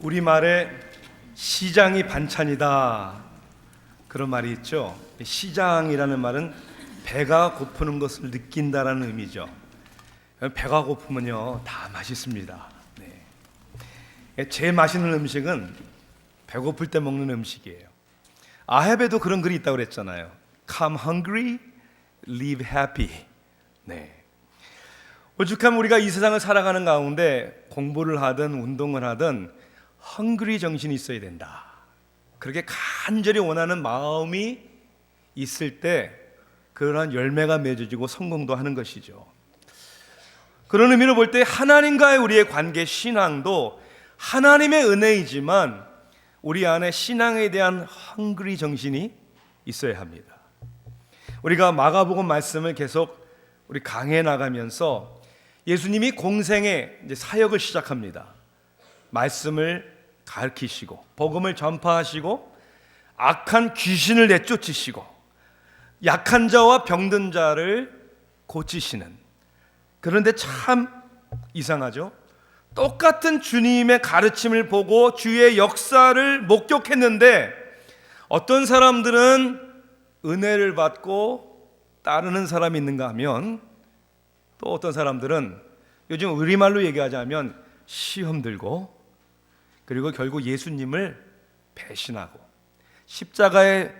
우리말에 시장이 반찬이다 그런 말이 있죠. 시장이라는 말은 배가 고프는 것을 느낀다라는 의미죠. 배가 고프면요 다 맛있습니다. 제일 맛있는 음식은 배고플 때 먹는 음식이에요. 아합에도 그런 글이 있다고 그랬잖아요. Come hungry, live happy. 오죽하면 우리가 이 세상을 살아가는 가운데 공부를 하든 운동을 하든 헝그리 정신이 있어야 된다. 그렇게 간절히 원하는 마음이 있을 때 그러한 열매가 맺어지고 성공도 하는 것이죠. 그런 의미로 볼 때 하나님과의 우리의 관계, 신앙도 하나님의 은혜이지만 우리 안에 신앙에 대한 헝그리 정신이 있어야 합니다. 우리가 마가복음 말씀을 계속 우리 강해 나가면서 예수님이 공생의 이제 사역을 시작합니다. 말씀을 가르치시고 복음을 전파하시고 악한 귀신을 내쫓으시고 약한 자와 병든 자를 고치시는, 그런데 참 이상하죠. 똑같은 주님의 가르침을 보고 주의 역사를 목격했는데 어떤 사람들은 은혜를 받고 따르는 사람이 있는가 하면 또 어떤 사람들은 요즘 우리말로 얘기하자면 시험 들고 그리고 결국 예수님을 배신하고 십자가에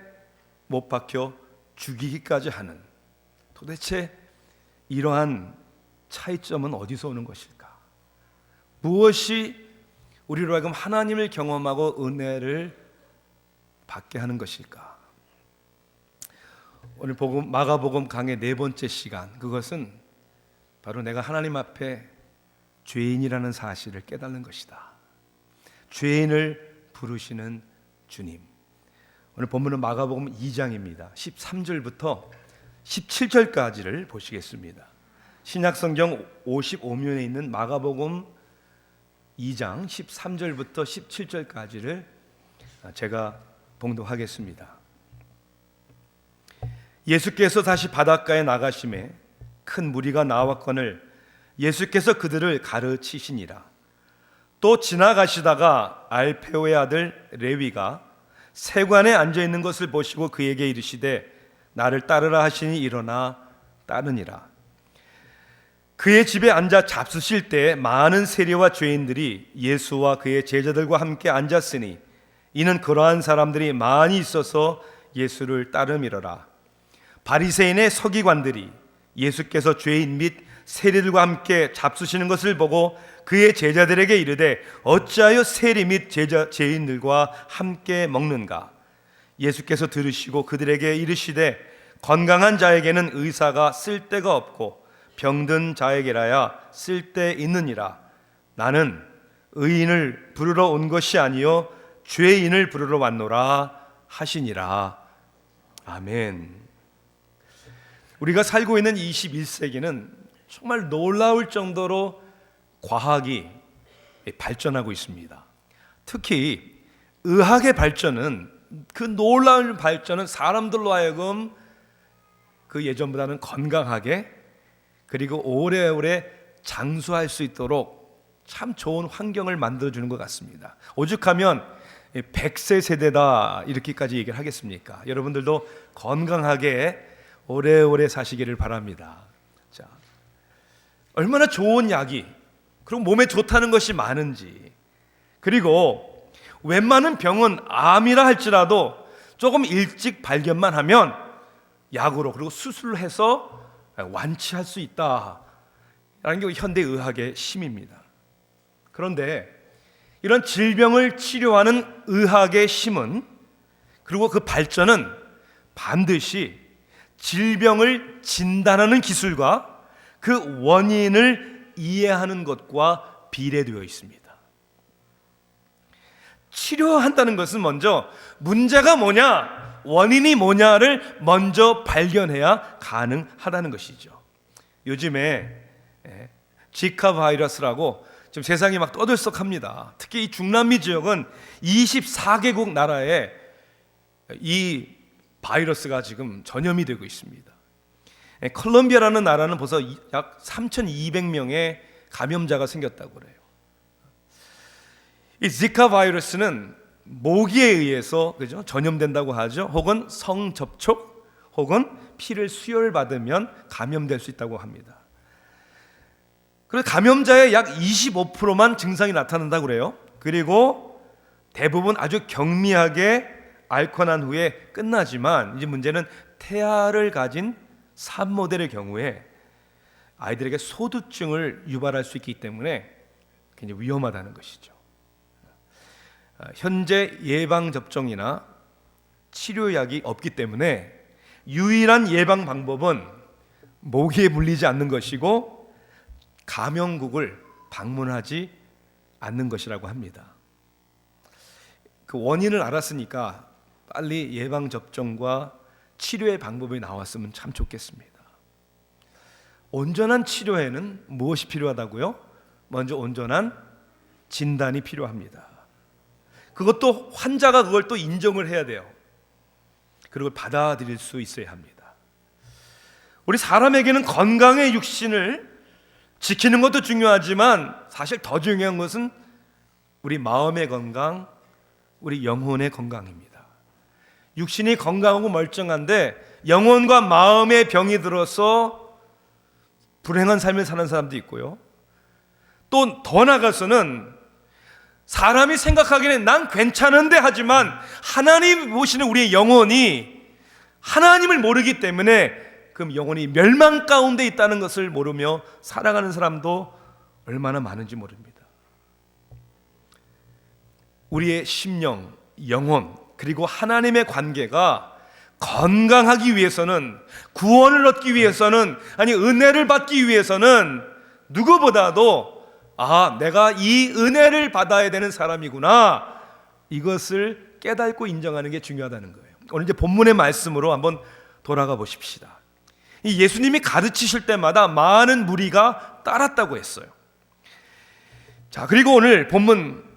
못 박혀 죽이기까지 하는, 도대체 이러한 차이점은 어디서 오는 것일까? 무엇이 우리로 하여금 하나님을 경험하고 은혜를 받게 하는 것일까? 오늘 마가복음 강의 네 번째 시간, 그것은 바로 내가 하나님 앞에 죄인이라는 사실을 깨닫는 것이다. 죄인을 부르시는 주님. 오늘 본문은 마가복음 2장입니다. 13절부터 17절까지를 보시겠습니다. 신약성경 55면에 있는 마가복음 2장 13절부터 17절까지를 제가 봉독하겠습니다. 예수께서 다시 바닷가에 나가심에 큰 무리가 나왔거늘 예수께서 그들을 가르치시니라. 또 지나가시다가 알페오의 아들 레위가 세관에 앉아있는 것을 보시고 그에게 이르시되 나를 따르라 하시니 일어나 따르니라. 그의 집에 앉아 잡수실 때 많은 세리와 죄인들이 예수와 그의 제자들과 함께 앉았으니 이는 그러한 사람들이 많이 있어서 예수를 따름이러라. 바리새인의 서기관들이 예수께서 죄인 및 세리들과 함께 잡수시는 것을 보고 그의 제자들에게 이르되 어찌하여 세리 및 죄인들과 함께 먹는가? 예수께서 들으시고 그들에게 이르시되 건강한 자에게는 의사가 쓸데가 없고 병든 자에게라야 쓸데 있느니라. 나는 의인을 부르러 온 것이 아니요 죄인을 부르러 왔노라 하시니라. 아멘. 우리가 살고 있는 21세기는 정말 놀라울 정도로 과학이 발전하고 있습니다. 특히 의학의 발전은, 그 놀라운 발전은 사람들로 하여금 그 예전보다는 건강하게 그리고 오래오래 장수할 수 있도록 참 좋은 환경을 만들어주는 것 같습니다. 오죽하면 100세 세대다 이렇게까지 얘기를 하겠습니까? 여러분들도 건강하게 오래오래 사시기를 바랍니다. 자, 얼마나 좋은 약이, 그리고 몸에 좋다는 것이 많은지, 그리고 웬만한 병은 암이라 할지라도 조금 일찍 발견만 하면 약으로 그리고 수술을 해서 완치할 수 있다라는 게 현대의학의 힘입니다. 그런데 이런 질병을 치료하는 의학의 힘은, 그리고 그 발전은 반드시 질병을 진단하는 기술과 그 원인을 이해하는 것과 비례되어 있습니다. 치료한다는 것은 먼저 문제가 뭐냐, 원인이 뭐냐를 먼저 발견해야 가능하다는 것이죠. 요즘에 지카 바이러스라고 지금 세상이 막 떠들썩합니다. 특히 이 중남미 지역은 24개국 나라에 이 바이러스가 지금 전염이 되고 있습니다. 콜롬비아라는 나라는 벌써 약 3,200명의 감염자가 생겼다고 그래요. 이 지카 바이러스는 모기에 의해서 그죠? 전염된다고 하죠. 혹은 성접촉 혹은 피를 수혈받으면 감염될 수 있다고 합니다. 그래서 감염자의 약 25%만 증상이 나타난다고 그래요. 그리고 대부분 아주 경미하게 앓고 난 후에 끝나지만 이제 문제는 태아를 가진 산모들의 경우에 아이들에게 소두증을 유발할 수 있기 때문에 굉장히 위험하다는 것이죠. 현재 예방접종이나 치료약이 없기 때문에 유일한 예방 방법은 모기에 물리지 않는 것이고 감염국을 방문하지 않는 것이라고 합니다. 그 원인을 알았으니까 빨리 예방접종과 치료의 방법이 나왔으면 참 좋겠습니다. 온전한 치료에는 무엇이 필요하다고요? 먼저 온전한 진단이 필요합니다. 그것도 환자가 그걸 또 인정을 해야 돼요. 그리고 받아들일 수 있어야 합니다. 우리 사람에게는 건강의 육신을 지키는 것도 중요하지만 사실 더 중요한 것은 우리 마음의 건강, 우리 영혼의 건강입니다. 육신이 건강하고 멀쩡한데 영혼과 마음의 병이 들어서 불행한 삶을 사는 사람도 있고요. 또 더 나아가서는 사람이 생각하기에는 난 괜찮은데 하지만 하나님 보시는 우리의 영혼이 하나님을 모르기 때문에 그 영혼이 멸망 가운데 있다는 것을 모르며 살아가는 사람도 얼마나 많은지 모릅니다. 우리의 심령, 영혼 그리고 하나님의 관계가 건강하기 위해서는, 구원을 얻기 위해서는, 아니 은혜를 받기 위해서는 누구보다도 내가 이 은혜를 받아야 되는 사람이구나, 이것을 깨닫고 인정하는 게 중요하다는 거예요. 오늘 이제 본문의 말씀으로 한번 돌아가 보십시다. 이 예수님이 가르치실 때마다 많은 무리가 따랐다고 했어요. 자, 그리고 오늘 본문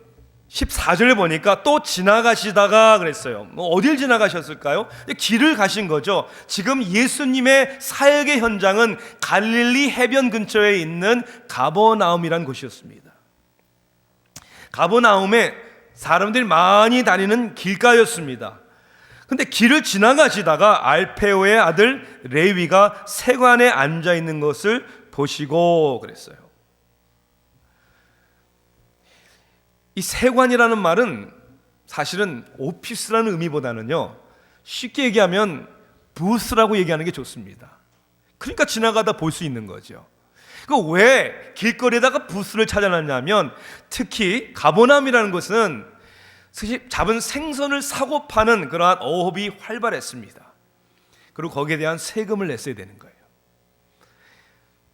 14절에 보니까 또 지나가시다가 그랬어요. 어딜 지나가셨을까요? 길을 가신 거죠. 지금 예수님의 사역의 현장은 갈릴리 해변 근처에 있는 가버나움이란 곳이었습니다. 가버나움에 사람들이 많이 다니는 길가였습니다. 근데 길을 지나가시다가 알페오의 아들 레위가 세관에 앉아 있는 것을 보시고 그랬어요. 이 세관이라는 말은 사실은 오피스라는 의미보다는요, 쉽게 얘기하면 부스라고 얘기하는 게 좋습니다. 그러니까 지나가다 볼 수 있는 거죠. 왜 길거리에다가 부스를 찾아놨냐면, 특히 가버나움이라는 곳은 잡은 생선을 사고 파는 그러한 어업이 활발했습니다. 그리고 거기에 대한 세금을 냈어야 되는 거예요.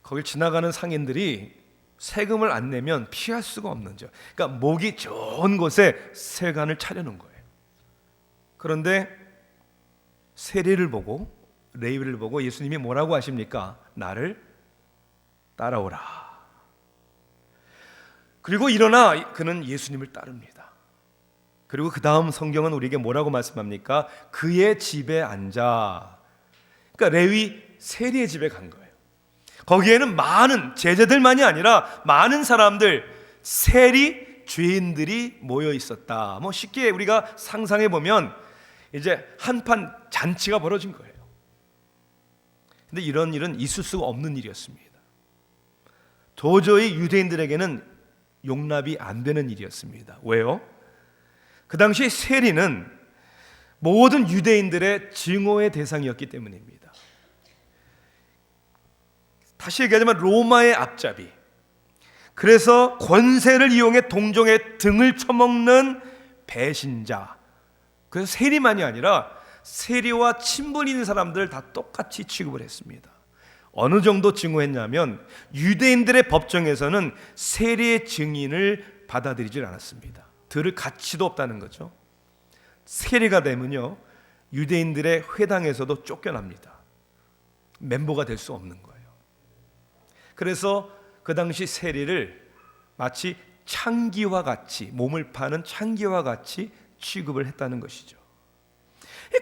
거길 지나가는 상인들이 세금을 안 내면 피할 수가 없는 죠. 그러니까 목이 좋은 곳에 세관을 차려놓은 거예요. 그런데 세리를 보고, 레위를 보고 예수님이 뭐라고 하십니까? 나를 따라오라. 그리고 일어나 그는 예수님을 따릅니다. 그리고 그 다음 성경은 우리에게 뭐라고 말씀합니까? 그의 집에 앉아. 그러니까 레위 세리의 집에 간 거예요. 거기에는 많은 제자들만이 아니라 많은 사람들, 세리 죄인들이 모여 있었다. 쉽게 우리가 상상해 보면 이제 한판 잔치가 벌어진 거예요. 근데 이런 일은 있을 수가 없는 일이었습니다. 도저히 유대인들에게는 용납이 안 되는 일이었습니다. 왜요? 그 당시 세리는 모든 유대인들의 증오의 대상이었기 때문입니다. 다시 얘기하자면 로마의 앞잡이, 그래서 권세를 이용해 동정의 등을 쳐먹는 배신자, 그래서 세리만이 아니라 세리와 친분 있는 사람들 다 똑같이 취급을 했습니다. 어느 정도 증오했냐면 유대인들의 법정에서는 세리의 증인을 받아들이질 않았습니다. 들을 가치도 없다는 거죠. 세리가 되면요, 유대인들의 회당에서도 쫓겨납니다. 멤버가 될 수 없는 거예요. 그래서 그 당시 세리를 마치 창기와 같이, 몸을 파는 창기와 같이 취급을 했다는 것이죠.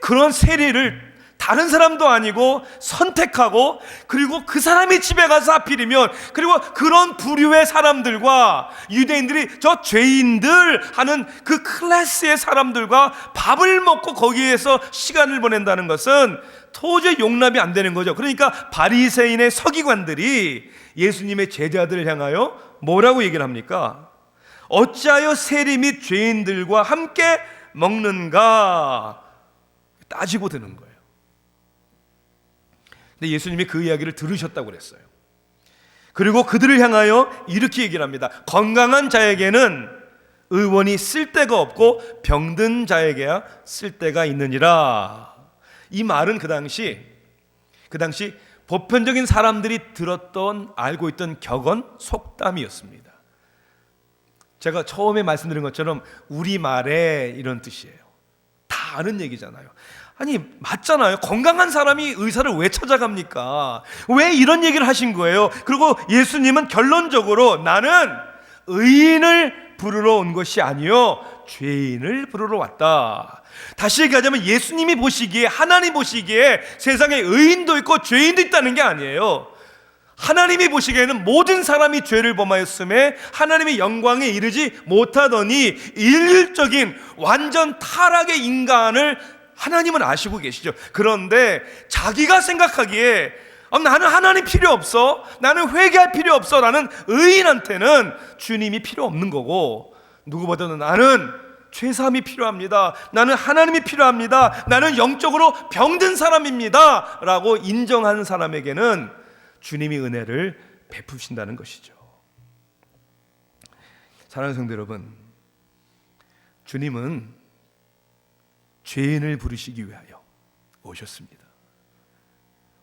그런 세리를 다 다른 사람도 아니고 선택하고, 그리고 그 사람이 집에 가서 하필이면, 그리고 그런 부류의 사람들과 유대인들이 저 죄인들 하는 그 클래스의 사람들과 밥을 먹고 거기에서 시간을 보낸다는 것은 도저히 용납이 안 되는 거죠. 그러니까 바리새인의 서기관들이 예수님의 제자들을 향하여 뭐라고 얘기를 합니까? 어찌하여 세리 및 죄인들과 함께 먹는가 따지고 드는 거예요. 근데 예수님이 그 이야기를 들으셨다고 그랬어요. 그리고 그들을 향하여 이렇게 얘기를 합니다. 건강한 자에게는 의원이 쓸데가 없고 병든 자에게야 쓸데가 있느니라. 이 말은 그 당시 보편적인 사람들이 들었던, 알고 있던 격언, 속담이었습니다. 제가 처음에 말씀드린 것처럼 우리말에 이런 뜻이에요. 다 아는 얘기잖아요. 아니 맞잖아요. 건강한 사람이 의사를 왜 찾아갑니까? 왜 이런 얘기를 하신 거예요? 그리고 예수님은 결론적으로 나는 의인을 부르러 온 것이 아니요 죄인을 부르러 왔다. 다시 얘기하자면 예수님이 보시기에, 하나님 보시기에 세상에 의인도 있고 죄인도 있다는 게 아니에요. 하나님이 보시기에는 모든 사람이 죄를 범하였음에 하나님의 영광에 이르지 못하더니 일률적인 완전 타락의 인간을 하나님은 아시고 계시죠. 그런데 자기가 생각하기에 나는 하나님 필요 없어, 나는 회개할 필요 없어 라는 의인한테는 주님이 필요 없는 거고, 누구보다도 나는 죄사함이 필요합니다, 나는 하나님이 필요합니다, 나는 영적으로 병든 사람입니다 라고 인정하는 사람에게는 주님이 은혜를 베푸신다는 것이죠. 사랑하는 성도 여러분, 주님은 죄인을 부르시기 위하여 오셨습니다.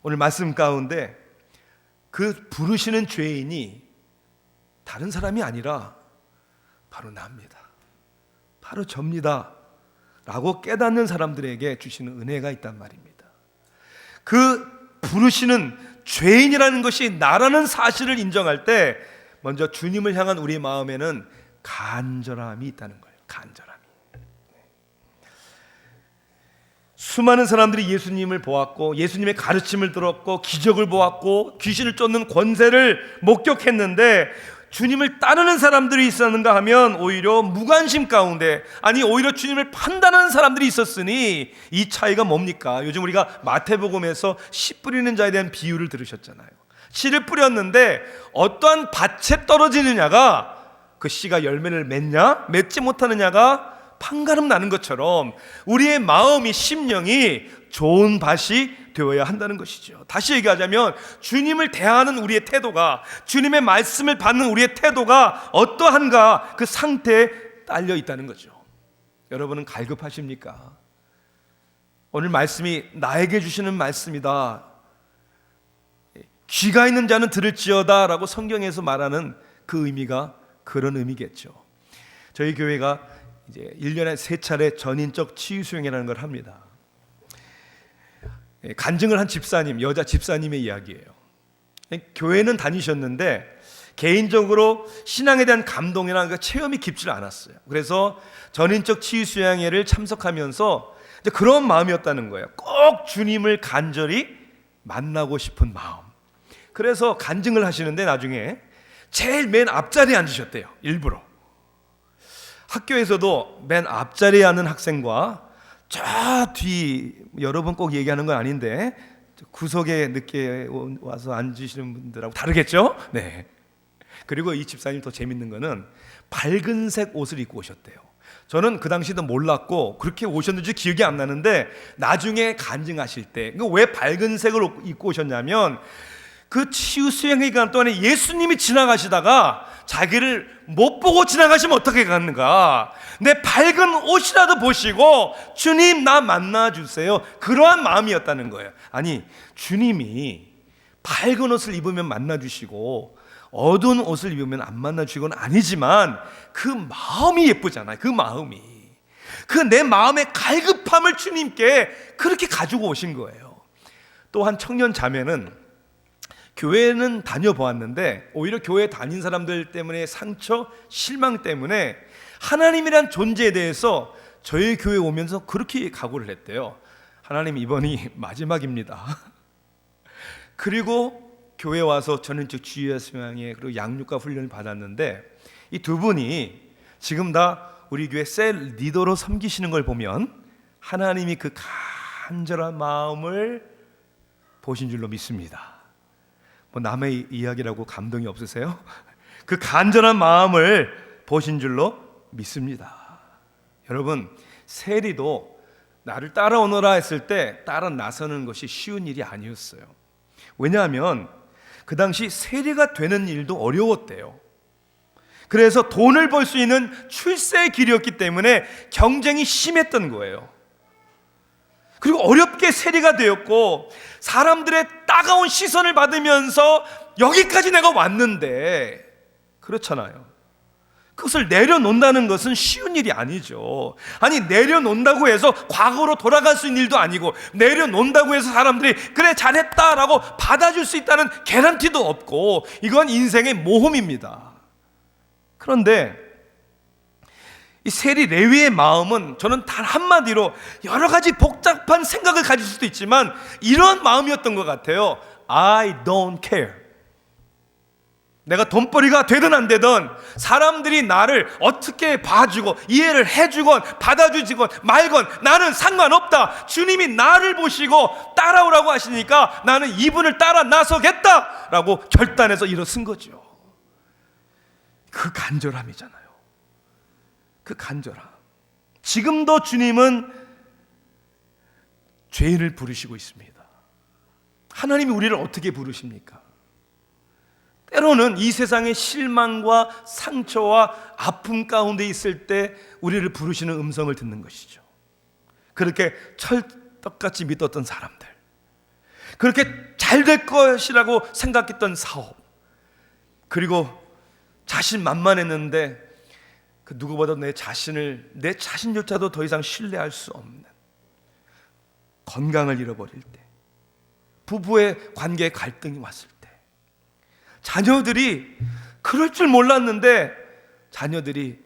오늘 말씀 가운데 그 부르시는 죄인이 다른 사람이 아니라 바로 나입니다, 바로 접니다 라고 깨닫는 사람들에게 주시는 은혜가 있단 말입니다. 그 부르시는 죄인이라는 것이 나라는 사실을 인정할 때 먼저 주님을 향한 우리 마음에는 간절함이 있다는 거예요. 간절함이. 수많은 사람들이 예수님을 보았고 예수님의 가르침을 들었고 기적을 보았고 귀신을 쫓는 권세를 목격했는데 주님을 따르는 사람들이 있었는가 하면 오히려 무관심 가운데, 아니 오히려 주님을 판단하는 사람들이 있었으니 이 차이가 뭡니까? 요즘 우리가 마태복음에서 씨 뿌리는 자에 대한 비유를 들으셨잖아요. 씨를 뿌렸는데 어떠한 밭에 떨어지느냐가 그 씨가 열매를 맺냐 맺지 못하느냐가 판가름 나는 것처럼 우리의 마음이, 심령이 좋은 밭이 되어야 한다는 것이죠. 다시 얘기하자면 주님을 대하는 우리의 태도가, 주님의 말씀을 받는 우리의 태도가 어떠한가 그 상태에 딸려 있다는 거죠. 여러분은 갈급하십니까? 오늘 말씀이 나에게 주시는 말씀이다, 귀가 있는 자는 들을지어다 라고 성경에서 말하는 그 의미가 그런 의미겠죠. 저희 교회가 이제 1년에 3차례 전인적 치유 수행이라는 걸 합니다. 간증을 한 집사님, 여자 집사님의 이야기예요. 교회는 다니셨는데 개인적으로 신앙에 대한 감동이나 체험이 깊지 않았어요. 그래서 전인적 치유 수양회를 참석하면서 이제 그런 마음이었다는 거예요. 꼭 주님을 간절히 만나고 싶은 마음. 그래서 간증을 하시는데 나중에 제일 맨 앞자리에 앉으셨대요. 일부러. 학교에서도 맨 앞자리에 앉는 학생과 저 뒤, 여러분 꼭 얘기하는 건 아닌데 구석에 늦게 와서 앉으시는 분들하고 다르겠죠? 네. 그리고 이 집사님 더 재밌는 거는 밝은색 옷을 입고 오셨대요. 저는 그 당시도 몰랐고 그렇게 오셨는지 기억이 안 나는데 나중에 간증하실 때 왜 밝은색을 입고 오셨냐면 그 치유 수행 기간 동안에 예수님이 지나가시다가 자기를 못 보고 지나가시면 어떻게 가는가, 내 밝은 옷이라도 보시고 주님 나 만나주세요, 그러한 마음이었다는 거예요. 아니 주님이 밝은 옷을 입으면 만나주시고 어두운 옷을 입으면 안 만나주시고는 아니지만 그 마음이 예쁘잖아요. 그 마음이, 그 내 마음의 갈급함을 주님께 그렇게 가지고 오신 거예요. 또 한 청년 자매는 교회는 다녀보았는데 오히려 교회 다닌 사람들 때문에 상처, 실망 때문에 하나님이란 존재에 대해서 저희 교회에 오면서 그렇게 각오를 했대요. 하나님 이번이 마지막입니다. 그리고 교회 와서 전인적 주의와 수양에 그리고 양육과 훈련을 받았는데 이 두 분이 지금 다 우리 교회 셀 리더로 섬기시는 걸 보면 하나님이 그 간절한 마음을 보신 줄로 믿습니다. 뭐 남의 이야기라고 감동이 없으세요? 그 간절한 마음을 보신 줄로 믿습니다. 여러분, 세리도 나를 따라오너라 했을 때 따라 나서는 것이 쉬운 일이 아니었어요. 왜냐하면 그 당시 세리가 되는 일도 어려웠대요. 그래서 돈을 벌 수 있는 출세의 길이었기 때문에 경쟁이 심했던 거예요. 그리고 어렵게 세리가 되었고 사람들의 따가운 시선을 받으면서 여기까지 내가 왔는데, 그렇잖아요. 그것을 내려놓는다는 것은 쉬운 일이 아니죠. 아니, 내려놓는다고 해서 과거로 돌아갈 수 있는 일도 아니고, 내려놓는다고 해서 사람들이 그래 잘했다라고 받아줄 수 있다는 개런티도 없고, 이건 인생의 모험입니다. 그런데 이 세리 레위의 마음은 저는 단 한마디로 여러 가지 복잡한 생각을 가질 수도 있지만 이런 마음이었던 것 같아요. I don't care. 내가 돈벌이가 되든 안 되든 사람들이 나를 어떻게 봐주고 이해를 해주건 받아주지건 말건 나는 상관없다. 주님이 나를 보시고 따라오라고 하시니까 나는 이분을 따라 나서겠다라고 결단해서 일어선 거죠. 그 간절함이잖아요. 그 간절함. 지금도 주님은 죄인을 부르시고 있습니다. 하나님이 우리를 어떻게 부르십니까? 때로는 이 세상의 실망과 상처와 아픔 가운데 있을 때 우리를 부르시는 음성을 듣는 것이죠. 그렇게 철떡같이 믿었던 사람들, 그렇게 잘 될 것이라고 생각했던 사업, 그리고 자신만만했는데 그 누구보다 내 자신조차도 더 이상 신뢰할 수 없는, 건강을 잃어버릴 때, 부부의 관계에 갈등이 왔을 때, 자녀들이 그럴 줄 몰랐는데 자녀들이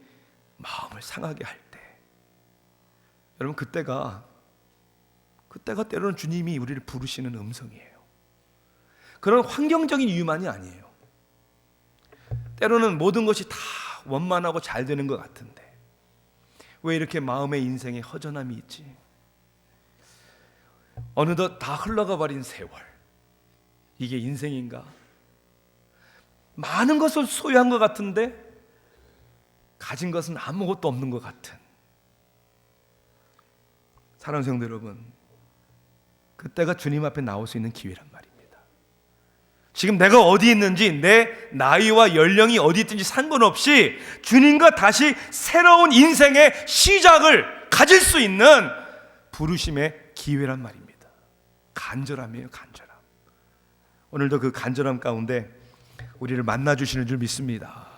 마음을 상하게 할 때, 여러분 그때가 때로는 주님이 우리를 부르시는 음성이에요. 그런 환경적인 이유만이 아니에요. 때로는 모든 것이 다 원만하고 잘 되는 것 같은데 왜 이렇게 마음의 인생에 허전함이 있지? 어느덧 다 흘러가 버린 세월, 이게 인생인가? 많은 것을 소유한 것 같은데 가진 것은 아무것도 없는 것 같은, 사랑하는 성도 여러분, 그때가 주님 앞에 나올 수 있는 기회란 말입니다. 지금 내가 어디 있는지, 내 나이와 연령이 어디 있든지 상관없이 주님과 다시 새로운 인생의 시작을 가질 수 있는 부르심의 기회란 말입니다. 간절함이에요, 간절함. 오늘도 그 간절함 가운데 우리를 만나주시는 줄 믿습니다.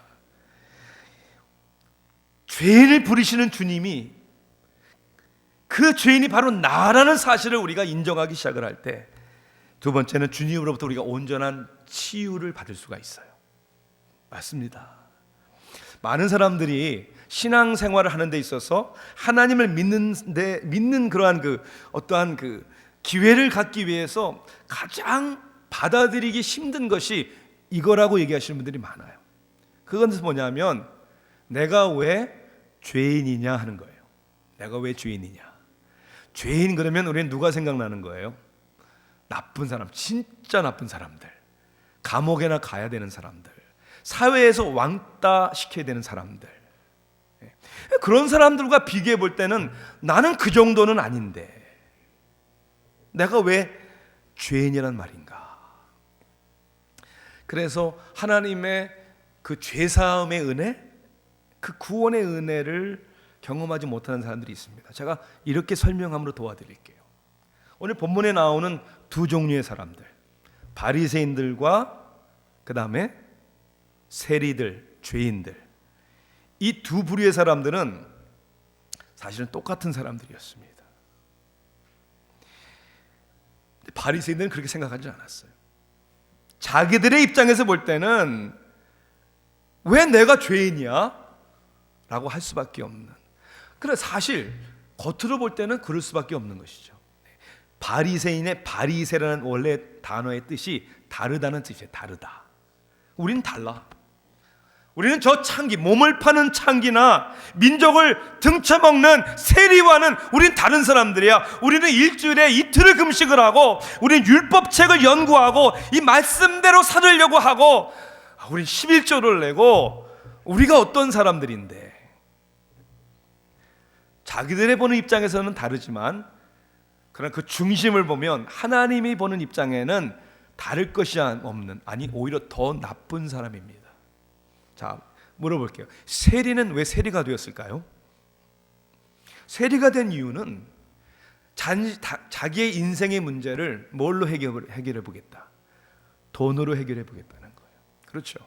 죄인을 부르시는 주님이 그 죄인이 바로 나라는 사실을 우리가 인정하기 시작을 할 때, 두 번째는 주님으로부터 우리가 온전한 치유를 받을 수가 있어요. 맞습니다. 많은 사람들이 신앙생활을 하는 데 있어서 하나님을 믿는 그러한 어떠한 기회를 갖기 위해서 가장 받아들이기 힘든 것이 이거라고 얘기하시는 분들이 많아요. 그건 뭐냐면 내가 왜 죄인이냐 하는 거예요. 내가 왜 죄인이냐. 죄인 그러면 우리는 누가 생각나는 거예요? 나쁜 사람, 진짜 나쁜 사람들, 감옥에나 가야 되는 사람들, 사회에서 왕따 시켜야 되는 사람들, 그런 사람들과 비교해 볼 때는 나는 그 정도는 아닌데 내가 왜 죄인이란 말인가. 그래서 하나님의 그 죄사함의 은혜, 그 구원의 은혜를 경험하지 못하는 사람들이 있습니다. 제가 이렇게 설명함으로 도와드릴게요. 오늘 본문에 나오는 두 종류의 사람들, 바리새인들과 그 다음에 세리들, 죄인들, 이 두 부류의 사람들은 사실은 똑같은 사람들이었습니다. 바리새인들은 그렇게 생각하지 않았어요. 자기들의 입장에서 볼 때는 왜 내가 죄인이야? 라고 할 수밖에 없는, 그래 사실 겉으로 볼 때는 그럴 수밖에 없는 것이죠. 바리새인의 바리새라는 원래 단어의 뜻이 다르다는 뜻이에요. 다르다. 우리는 달라. 우리는 저 창기, 몸을 파는 창기나 민족을 등쳐먹는 세리와는 우린 다른 사람들이야. 우리는 일주일에 이틀을 금식을 하고, 우리는 율법책을 연구하고 이 말씀대로 살으려고 하고, 우린 11조를 내고, 우리가 어떤 사람들인데. 자기들의 보는 입장에서는 다르지만, 그러나 그 중심을 보면 하나님이 보는 입장에는 다를 것이 없는, 아니 오히려 더 나쁜 사람입니다. 자, 물어볼게요. 세리는 왜 세리가 되었을까요? 세리가 된 이유는 자기의 인생의 문제를 뭘로 해결해 보겠다? 돈으로 해결해 보겠다는 거예요. 그렇죠?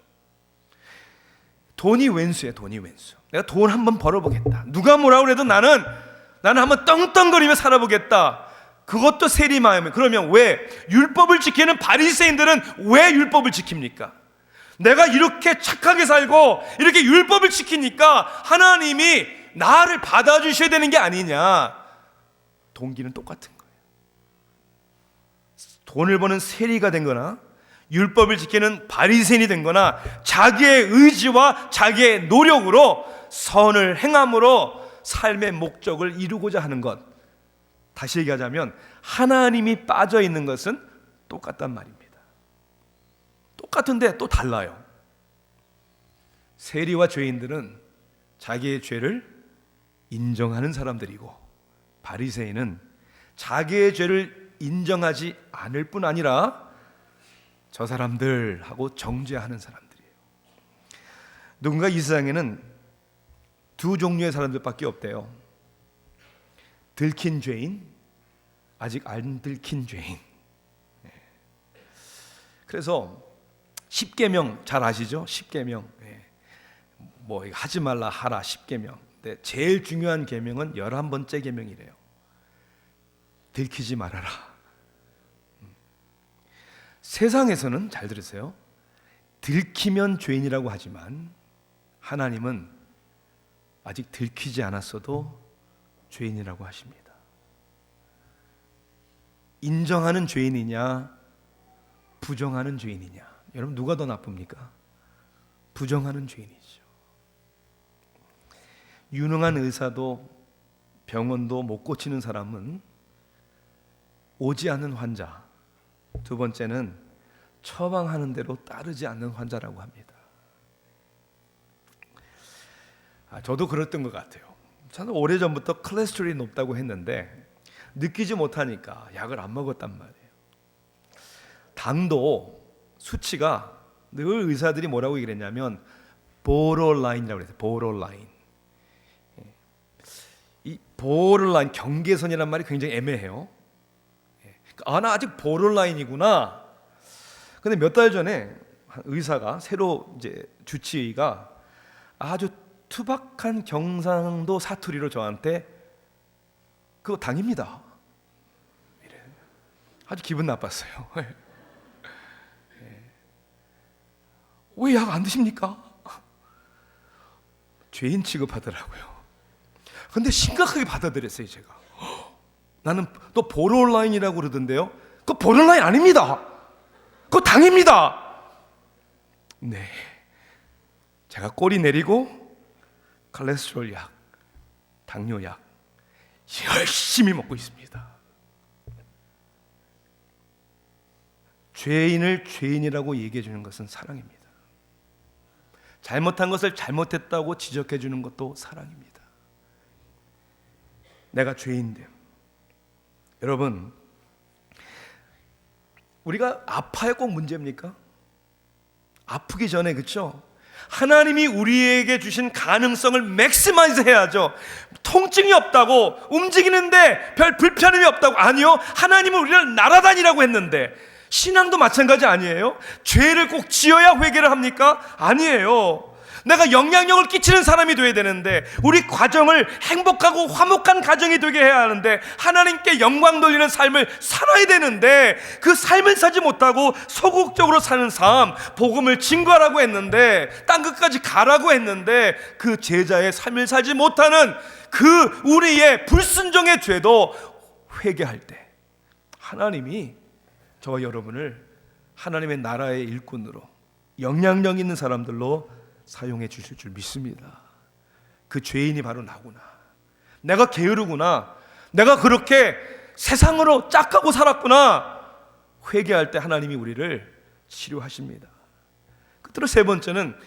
돈이 왼수예요. 돈이 왼수. 내가 돈 한번 벌어보겠다. 누가 뭐라 그래도 나는 한번 떵떵거리며 살아보겠다. 그것도 세리 마음이에요. 그러면 왜 율법을 지키는 바리새인들은 왜 율법을 지킵니까? 내가 이렇게 착하게 살고 이렇게 율법을 지키니까 하나님이 나를 받아주셔야 되는 게 아니냐. 동기는 똑같은 거예요. 돈을 버는 세리가 된 거나 율법을 지키는 바리새인이 된 거나 자기의 의지와 자기의 노력으로 선을 행함으로 삶의 목적을 이루고자 하는 것, 다시 얘기하자면 하나님이 빠져 있는 것은 똑같단 말입니다. 똑같은데 또 달라요. 세리와 죄인들은 자기의 죄를 인정하는 사람들이고, 바리새인은 자기의 죄를 인정하지 않을 뿐 아니라 저 사람들하고 정죄하는 사람들이에요. 누군가 이 세상에는 두 종류의 사람들밖에 없대요. 들킨 죄인, 아직 안 들킨 죄인. 그래서 십계명 잘 아시죠? 십계명. 뭐 하지 말라 하라 십계명. 근데 제일 중요한 계명은 11번째 계명이래요. 들키지 말아라. 세상에서는 잘 들으세요. 들키면 죄인이라고 하지만 하나님은 아직 들키지 않았어도 죄인이라고 하십니다. 인정하는 죄인이냐, 부정하는 죄인이냐. 여러분 누가 더 나쁩니까? 부정하는 죄인이죠. 유능한 의사도 병원도 못 고치는 사람은 오지 않는 환자, 두 번째는 처방하는 대로 따르지 않는 환자라고 합니다. 저도 그랬던 것 같아요. 저는 오래전부터 콜레스테롤이 높다고 했는데 느끼지 못하니까 약을 안 먹었단 말이에요. 당도 수치가 늘 의사들이 뭐라고 얘기를 했냐면 보더라인이라고 그랬어요. 보더라인. 이 보더라인, 경계선이란 말이 굉장히 애매해요. 나 아직 보더라인이구나. 근데 몇 달 전에 의사가 새로 이제 주치의가 아주 투박한 경상도 사투리로 저한테 그거 당입니다. 이래. 아주 기분 나빴어요. 왜 약 안 드십니까? 죄인 취급하더라고요. 근데 심각하게 받아들였어요, 제가. 나는 또 보더라인이라고 그러던데요. 그거 보더라인 아닙니다. 그거 당입니다. 네, 제가 꼬리 내리고 콜레스테롤 약, 당뇨 약 열심히 먹고 있습니다. 죄인을 죄인이라고 얘기해 주는 것은 사랑입니다. 잘못한 것을 잘못했다고 지적해 주는 것도 사랑입니다. 내가 죄인데, 여러분, 우리가 아파야 꼭 문제입니까? 아프기 전에, 그렇죠? 하나님이 우리에게 주신 가능성을 맥시마이즈 해야죠. 통증이 없다고, 움직이는데 별 불편함이 없다고. 아니요, 하나님은 우리를 날아다니라고 했는데. 신앙도 마찬가지 아니에요? 죄를 꼭 지어야 회개를 합니까? 아니에요. 내가 영향력을 끼치는 사람이 돼야 되는데, 우리 가정을 행복하고 화목한 가정이 되게 해야 하는데, 하나님께 영광 돌리는 삶을 살아야 되는데, 그 삶을 살지 못하고 소극적으로 사는 삶, 복음을 증거하라고 했는데, 땅끝까지 가라고 했는데 그 제자의 삶을 살지 못하는 그 우리의 불순종의 죄도 회개할 때, 하나님이 저와 여러분을 하나님의 나라의 일꾼으로 영향력 있는 사람들로 사용해 주실 줄 믿습니다. 그 죄인이 바로 나구나, 내가 게으르구나, 내가 그렇게 세상으로 짝하고 살았구나, 회개할 때 하나님이 우리를 치료하십니다. 끝으로 세 번째는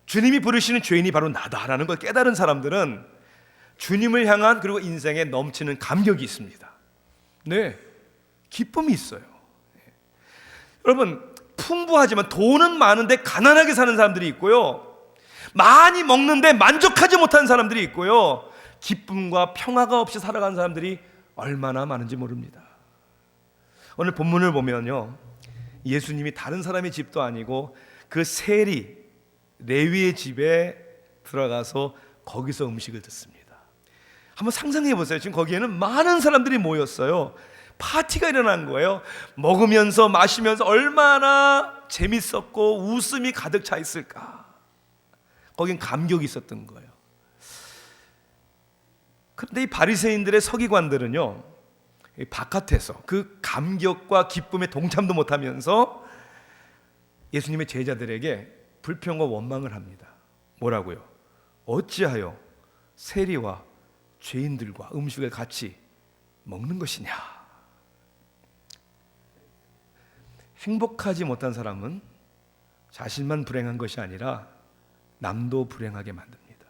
주님이 부르시는 죄인이 바로 나다라는 걸 깨달은 사람들은 주님을 향한 그리고 인생에 넘치는 감격이 있습니다. 네, 기쁨이 있어요. 여러분, 풍부하지만 돈은 많은데 가난하게 사는 사람들이 있고요, 많이 먹는데 만족하지 못하는 사람들이 있고요, 기쁨과 평화가 없이 살아가는 사람들이 얼마나 많은지 모릅니다. 오늘 본문을 보면요, 예수님이 다른 사람의 집도 아니고 그 세리 레위의 집에 들어가서 거기서 음식을 듣습니다. 한번 상상해 보세요. 지금 거기에는 많은 사람들이 모였어요. 파티가 일어난 거예요. 먹으면서 마시면서 얼마나 재밌었고 웃음이 가득 차 있을까. 거긴 감격이 있었던 거예요. 그런데 이 바리새인들의 서기관들은요, 바깥에서 그 감격과 기쁨에 동참도 못하면서 예수님의 제자들에게 불평과 원망을 합니다. 뭐라고요? 어찌하여 세리와 죄인들과 음식을 같이 먹는 것이냐. 행복하지 못한 사람은 자신만 불행한 것이 아니라 남도 불행하게 만듭니다.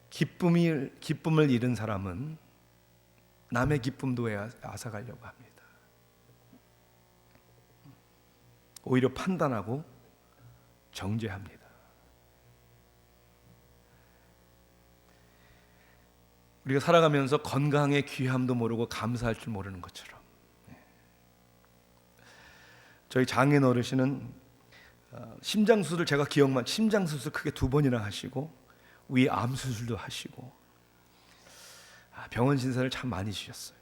기쁨을 잃은 사람은 남의 기쁨도 앗아가려고 합니다. 오히려 판단하고 정죄합니다. 우리가 살아가면서 건강의 귀함도 모르고 감사할 줄 모르는 것처럼, 저희 장인 어르신은 심장수술, 제가 기억만, 심장수술 크게 2번이나 하시고 위 암수술도 하시고 병원 신세를 참 많이 지셨어요.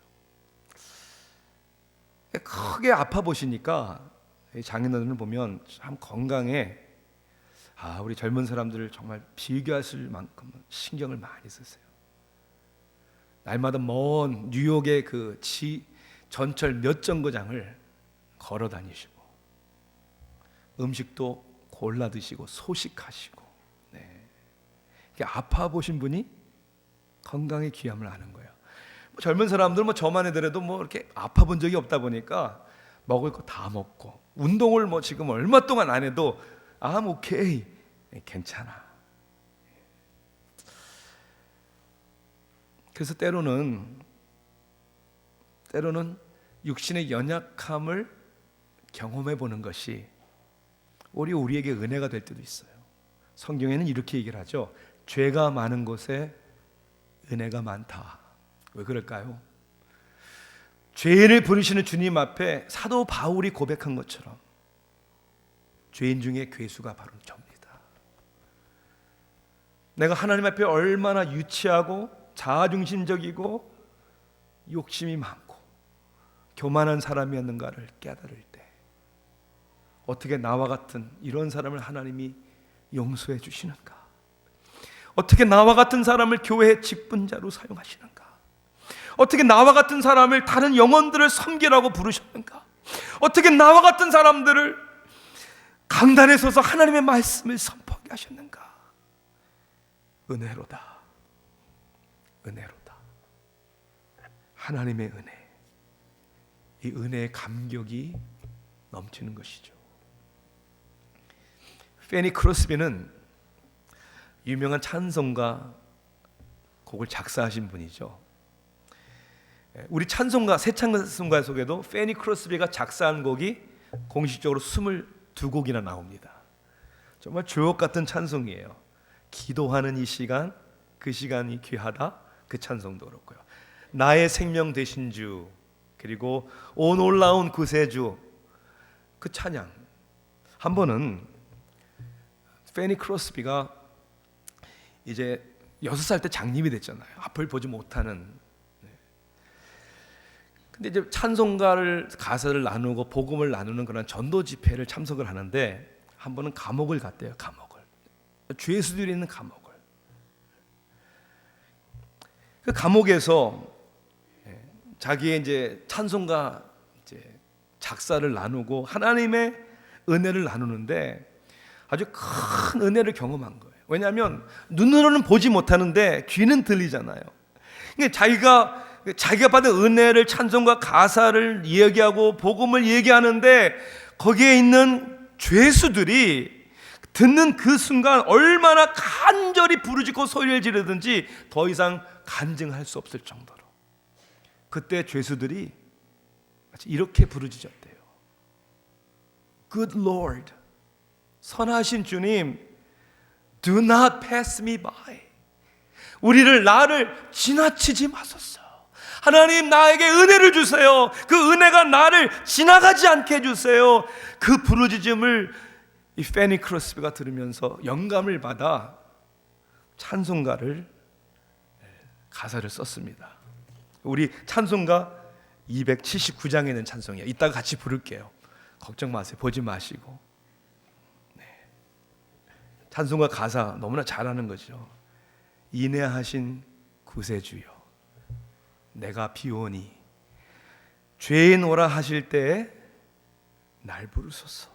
크게 아파 보시니까 장인어른을 보면 참 건강에, 우리 젊은 사람들을 정말 비교하실 만큼 신경을 많이 쓰세요. 날마다 먼 뉴욕의 그 전철 몇 정거장을 걸어 다니시고 음식도 골라 드시고 소식하시고, 아파 보신 분이 건강의 귀함을 아는 거예요. 젊은 사람들 저만 해더라도 이렇게 아파 본 적이 없다 보니까 먹을 거 다 먹고, 운동을 지금 얼마 동안 안 해도 오케이, 괜찮아. 그래서 때로는 육신의 연약함을 경험해 보는 것이 우리에게 은혜가 될 때도 있어요. 성경에는 이렇게 얘기를 하죠. 죄가 많은 곳에 은혜가 많다. 왜 그럴까요? 죄를 부르시는 주님 앞에 사도 바울이 고백한 것처럼 죄인 중에 괴수가 바로 접니다. 내가 하나님 앞에 얼마나 유치하고 자아중심적이고 욕심이 많고 교만한 사람이었는가를 깨달을 때 어떻게 나와 같은 이런 사람을 하나님이 용서해 주시는가? 어떻게 나와 같은 사람을 교회의 직분자로 사용하시는가? 어떻게 나와 같은 사람을 다른 영혼들을 섬기라고 부르셨는가? 어떻게 나와 같은 사람들을 강단에 서서 하나님의 말씀을 선포하게 하셨는가? 은혜로다. 은혜로다. 하나님의 은혜. 이 은혜의 감격이 넘치는 것이죠. 페니 크로스비는 유명한 찬송가 곡을 작사하신 분이죠. 우리 찬송가, 새 찬송가 속에도 페니 크로스비가 작사한 곡이 공식적으로 22곡이나 나옵니다. 정말 주옥 같은 찬송이에요. 기도하는 이 시간, 그 시간이 귀하다, 그 찬송도 그렇고요. 나의 생명 되신 주, 그리고 오 놀라운 구세주, 그 찬양. 한 번은 페니 크로스비가 이제 6살 때 장님이 됐잖아요. 앞을 보지 못하는. 근데 이제 찬송가를 가사를 나누고 복음을 나누는 그런 전도 집회를 참석을 하는데 한 번은 감옥을 갔대요. 감옥을. 죄수들이 있는 감옥을. 그 감옥에서 자기의 이제 찬송가 이제 작사를 나누고 하나님의 은혜를 나누는데 아주 큰 은혜를 경험한 거예요. 왜냐하면 눈으로는 보지 못하는데 귀는 들리잖아요. 그러니까 자기가 받은 은혜를 찬송가 가사를 이야기하고 복음을 얘기하는데 거기에 있는 죄수들이 듣는 그 순간 얼마나 간절히 부르짖고 소리를 지르든지 더 이상 간증할 수 없을 정도로 그때 죄수들이 이렇게 부르짖었대요. Good Lord, 선하신 주님, do not pass me by. 나를 지나치지 마소서. 하나님, 나에게 은혜를 주세요. 그 은혜가 나를 지나가지 않게 해주세요. 그 부르짖음을 이 페니 크로스비가 들으면서 영감을 받아 찬송가를 가사를 썼습니다. 우리 찬송가 279장에 있는 찬송이에요. 이따가 같이 부를게요. 걱정 마세요. 보지 마시고. 네. 찬송가 가사 너무나 잘하는 거죠. 인애하신 구세주여, 내가 비오니 죄인 오라 하실 때에 날 부르소서.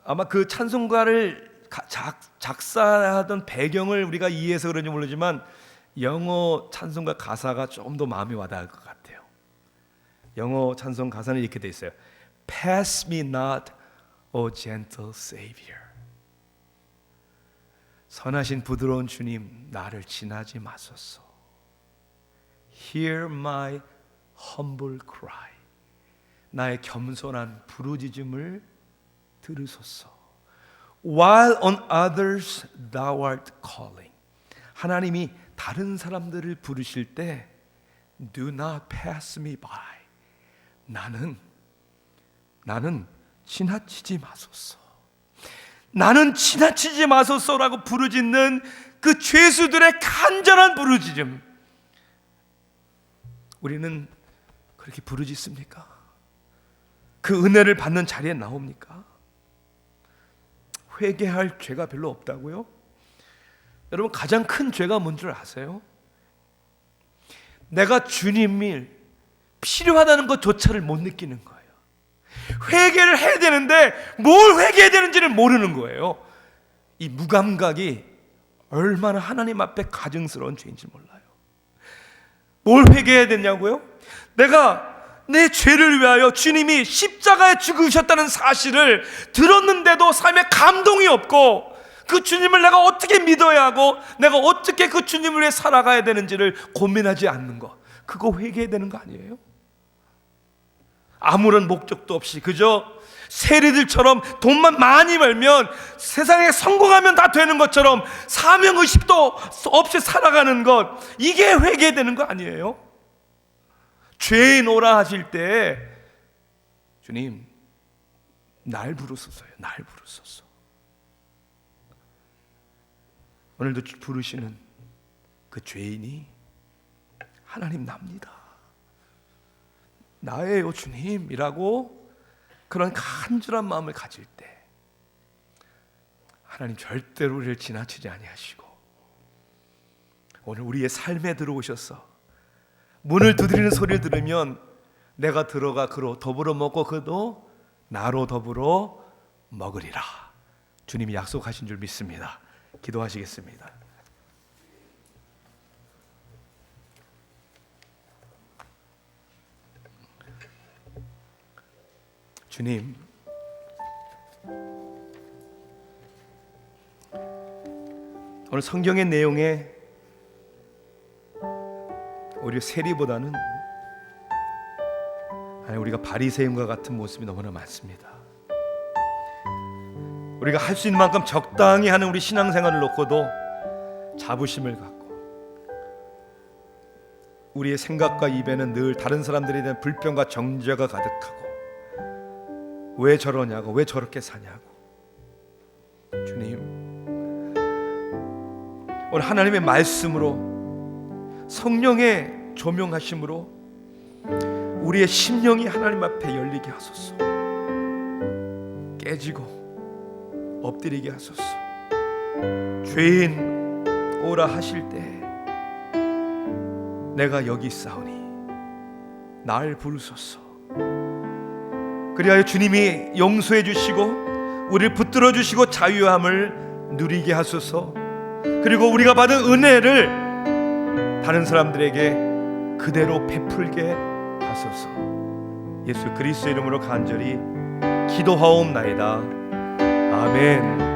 아마 그 찬송가를 작사하던 배경을 우리가 이해해서 그런지 모르지만 영어 찬송가 가사가 좀 더 마음에 와닿을 것 같아요. 영어 찬송 가사는 이렇게 돼 있어요. Pass me not, O gentle Savior. 선하신 부드러운 주님, 나를 지나지 마소서. Hear my humble cry. 나의 겸손한 부르짖음을 들으소서. While on others thou art calling. 하나님이 다른 사람들을 부르실 때 Do not pass me by. 나는 지나치지 마소서. 나는 지나치지 마소서라고 부르짖는 그 죄수들의 간절한 부르짖음. 우리는 그렇게 부르짖습니까? 그 은혜를 받는 자리에 나옵니까? 회개할 죄가 별로 없다고요? 여러분, 가장 큰 죄가 뭔 줄 아세요? 내가 주님이 필요하다는 것조차를 못 느끼는 거예요. 회개를 해야 되는데 뭘 회개해야 되는지를 모르는 거예요. 이 무감각이 얼마나 하나님 앞에 가증스러운 죄인지 몰라요. 뭘 회개해야 되냐고요? 내가 내 죄를 위하여 주님이 십자가에 죽으셨다는 사실을 들었는데도 삶에 감동이 없고 그 주님을 내가 어떻게 믿어야 하고 내가 어떻게 그 주님을 위해 살아가야 되는지를 고민하지 않는 것, 그거 회개해야 되는 거 아니에요? 아무런 목적도 없이 그저 세리들처럼 돈만 많이 벌면 세상에 성공하면 다 되는 것처럼 사명의식도 없이 살아가는 것, 이게 회개해야 되는 거 아니에요? 죄인 오라 하실 때 주님, 날 부르소서요. 날 부르소서. 오늘도 부르시는 그 죄인이 하나님 납니다. 나예요 주님이라고 그런 간절한 마음을 가질 때 하나님 절대로 우리를 지나치지 아니하시고 오늘 우리의 삶에 들어오셔서 문을 두드리는 소리를 들으면 내가 들어가 그로 더불어 먹고 그도 나로 더불어 먹으리라. 주님이 약속하신 줄 믿습니다. 기도하시겠습니다. 주님, 오늘 성경의 내용에 오히려 세리보다는 우리가 바리새인과 같은 모습이 너무나 많습니다. 우리가 할 수 있는 만큼 적당히 하는 우리 신앙생활을 놓고도 자부심을 갖고 우리의 생각과 입에는 늘 다른 사람들에 대한 불평과 정죄가 가득하고 왜 저러냐고, 왜 저렇게 사냐고. 주님, 오늘 하나님의 말씀으로 성령의 조명하심으로 우리의 심령이 하나님 앞에 열리게 하소서. 깨지고 엎드리게 하소서. 죄인 오라 하실 때 내가 여기 있사오니 날 부르소서. 그리하여 주님이 용서해 주시고 우리를 붙들어 주시고 자유함을 누리게 하소서. 그리고 우리가 받은 은혜를 다른 사람들에게 그대로 베풀게 하소서. 예수 그리스도 이름으로 간절히 기도하옵나이다. 아멘.